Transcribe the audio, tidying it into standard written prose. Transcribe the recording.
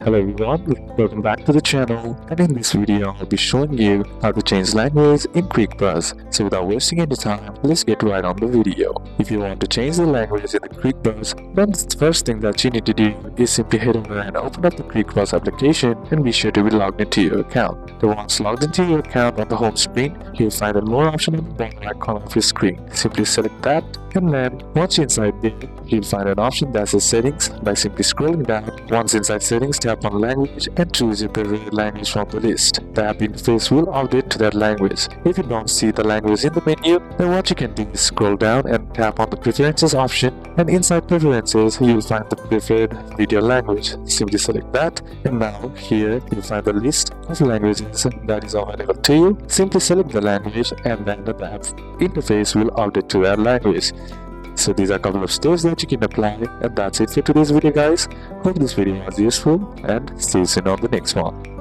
Hello everyone, welcome back to the channel, and in this video I'll be showing you how to change language in Cricbuzz. So without wasting any time, let's get right on the video. If you want to change the language in the Cricbuzz, then the first thing that you need to do is simply head over and open up the Cricbuzz application and be sure to be logged into your account. Then once logged into your account on the home screen, you'll find a more option on the bottom right corner of your screen. Simply select that, and then once you're inside there, you'll find an option that says settings by simply scrolling down. Once inside settings, tap on language and choose your preferred language from the list. The app interface will update to that language. If you don't see the language in the menu, then what you can do is scroll down and tap on the preferences option, and inside preferences you'll find the preferred video language. Simply select that, and now here you'll find the list of languages that is available to you. Simply select the language and then the app interface will update to that language. So these are a couple of steps that you can apply, and that's it for today's video guys. Hope this video was useful, and see you soon on the next one.